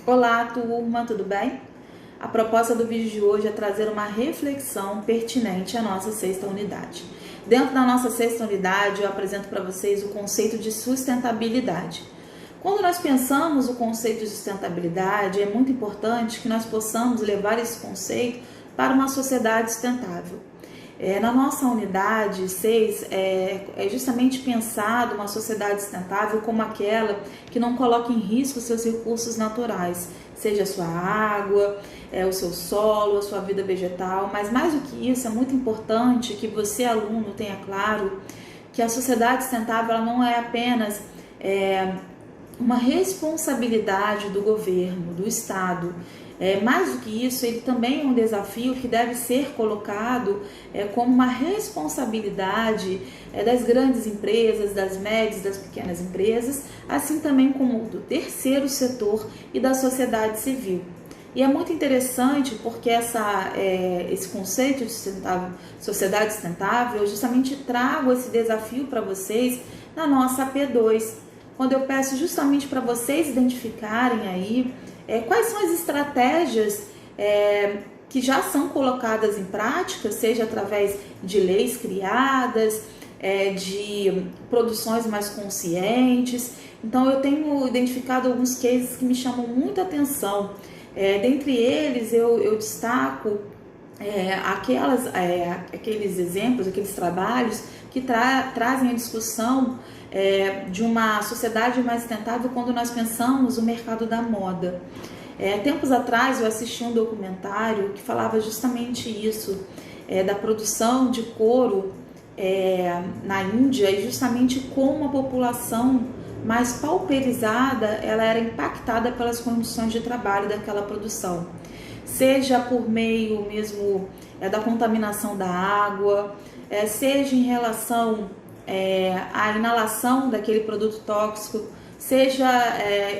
Olá, turma, tudo bem? A proposta do vídeo de hoje é trazer uma reflexão pertinente à nossa sexta unidade. Dentro da nossa sexta unidade, eu apresento para vocês o conceito de sustentabilidade. Quando nós pensamos o conceito de sustentabilidade, é muito importante que nós possamos levar esse conceito para uma sociedade sustentável. Na nossa unidade 6, é justamente pensado uma sociedade sustentável como aquela que não coloca em risco seus recursos naturais, seja a sua água, o seu solo, a sua vida vegetal, mas mais do que isso, é muito importante que você, aluno, tenha claro que a sociedade sustentável ela não é apenas uma responsabilidade do governo, do Estado. Mais do que isso, ele também é um desafio que deve ser colocado como uma responsabilidade das grandes empresas, das médias, das pequenas empresas, assim também como do terceiro setor e da sociedade civil. E é muito interessante porque esse conceito de sociedade sustentável, eu justamente trago esse desafio para vocês na nossa AP2, quando eu peço justamente para vocês identificarem aí quais são as estratégias que já são colocadas em prática, seja através de leis criadas, de produções mais conscientes. Então eu tenho identificado alguns cases que me chamam muita atenção. Dentre eles eu destaco aqueles exemplos, aqueles trabalhos que trazem a discussão de uma sociedade mais sustentável quando nós pensamos o mercado da moda. Tempos atrás eu assisti um documentário que falava justamente isso, da produção de couro na Índia e justamente como a população mais pauperizada ela era impactada pelas condições de trabalho daquela produção, seja por meio mesmo da contaminação da água, seja em relação à inalação daquele produto tóxico, seja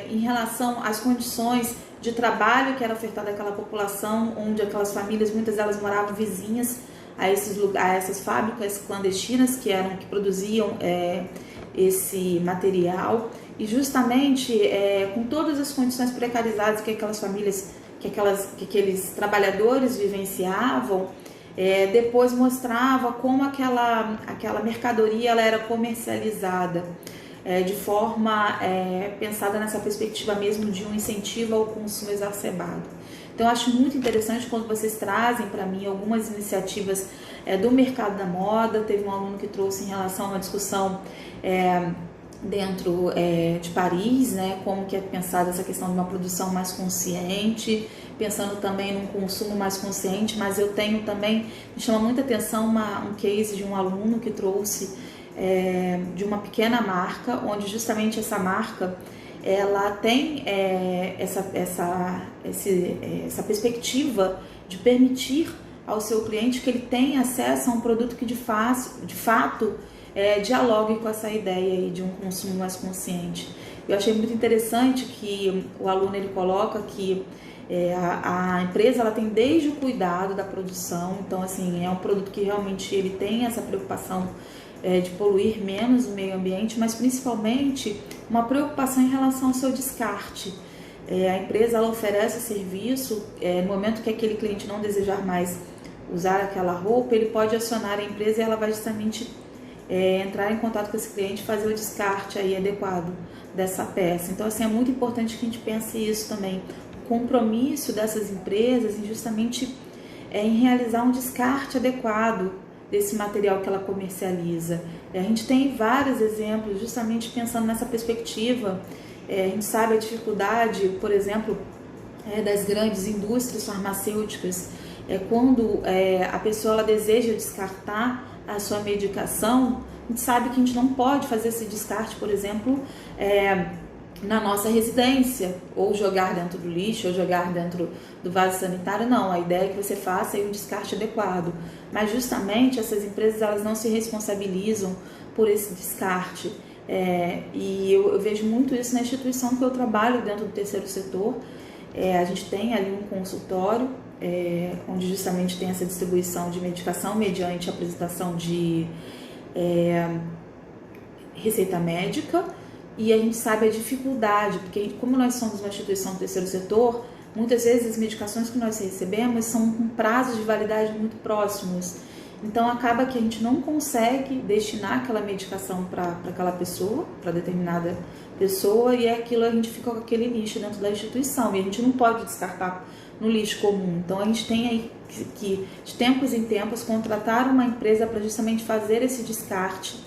em relação às condições de trabalho que era ofertada àquela população, onde aquelas famílias, muitas delas moravam vizinhas a essas fábricas clandestinas que produziam esse material, e justamente com todas as condições precarizadas que aquelas famílias, que aqueles trabalhadores vivenciavam, depois mostrava como aquela mercadoria ela era comercializada de forma pensada nessa perspectiva mesmo de um incentivo ao consumo exacerbado. Então eu acho muito interessante quando vocês trazem para mim algumas iniciativas do mercado da moda. Teve um aluno que trouxe em relação a uma discussão dentro de Paris, né, como que é pensada essa questão de uma produção mais consciente, pensando também num consumo mais consciente, mas eu tenho também, me chama muita atenção um case de um aluno que trouxe de uma pequena marca, onde justamente essa marca ela tem essa perspectiva de permitir ao seu cliente que ele tenha acesso a um produto que de fato dialogue com essa ideia aí de um consumo mais consciente. Eu achei muito interessante que o aluno ele coloca que a empresa ela tem desde o cuidado da produção, então assim é um produto que realmente ele tem essa preocupação de poluir menos o meio ambiente, mas principalmente uma preocupação em relação ao seu descarte. A empresa ela oferece serviço, no momento que aquele cliente não desejar mais usar aquela roupa, ele pode acionar a empresa e ela vai justamente entrar em contato com esse cliente e fazer o descarte aí adequado dessa peça. Então assim, é muito importante que a gente pense isso também, o compromisso dessas empresas em justamente em realizar um descarte adequado desse material que ela comercializa. A gente tem vários exemplos justamente pensando nessa perspectiva. A gente sabe a dificuldade, por exemplo, das grandes indústrias farmacêuticas, quando a pessoa ela deseja descartar a sua medicação. A gente sabe que a gente não pode fazer esse descarte, por exemplo, na nossa residência, ou jogar dentro do lixo, ou jogar dentro do vaso sanitário. Não, a ideia é que você faça aí um descarte adequado. Mas justamente essas empresas elas não se responsabilizam por esse descarte. E eu vejo muito isso na instituição que eu trabalho dentro do terceiro setor. A gente tem ali um consultório, onde justamente tem essa distribuição de medicação mediante a apresentação de receita médica, e a gente sabe a dificuldade, porque como nós somos uma instituição do terceiro setor, muitas vezes as medicações que nós recebemos são com prazos de validade muito próximos. Então acaba que a gente não consegue destinar aquela medicação para aquela pessoa, para determinada pessoa, e aquilo a gente fica com aquele lixo dentro da instituição e a gente não pode descartar no lixo comum. Então a gente tem aí que de tempos em tempos contratar uma empresa para justamente fazer esse descarte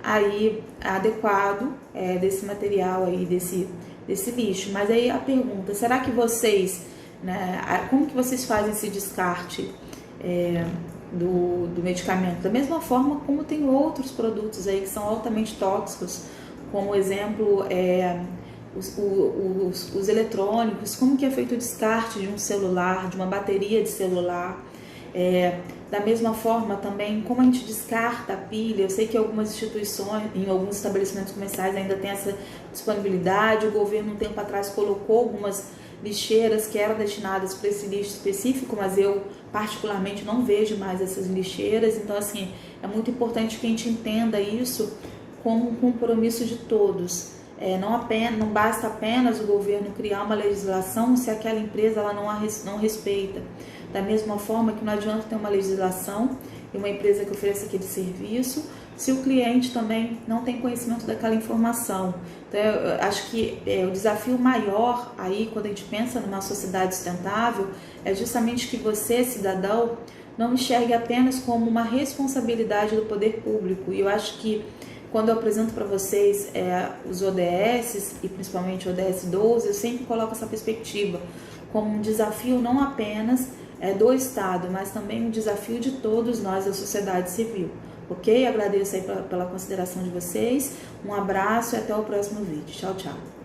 aí adequado desse material aí, desse lixo. Mas aí a pergunta, será que vocês, né, como que vocês fazem esse descarte do medicamento? Da mesma forma como tem outros produtos aí que são altamente tóxicos, como exemplo os eletrônicos, como que é feito o descarte de um celular, de uma bateria de celular. Da mesma forma também, como a gente descarta a pilha. Eu sei que algumas instituições, em alguns estabelecimentos comerciais ainda tem essa disponibilidade. O governo um tempo atrás colocou algumas lixeiras que eram destinadas para esse lixo específico, mas eu particularmente não vejo mais essas lixeiras. Então assim, é muito importante que a gente entenda isso como um compromisso de todos. Não basta apenas o governo criar uma legislação se aquela empresa ela não respeita. Da mesma forma que não adianta ter uma legislação e uma empresa que ofereça aquele serviço se o cliente também não tem conhecimento daquela informação. Então, eu acho que o desafio maior aí, quando a gente pensa numa sociedade sustentável, é justamente que você, cidadão, não enxergue apenas como uma responsabilidade do poder público. E eu acho que quando eu apresento para vocês os ODS, e principalmente o ODS 12, eu sempre coloco essa perspectiva como um desafio não apenas do Estado, mas também um desafio de todos nós da sociedade civil. Ok? Agradeço aí pela consideração de vocês, um abraço e até o próximo vídeo. Tchau, tchau.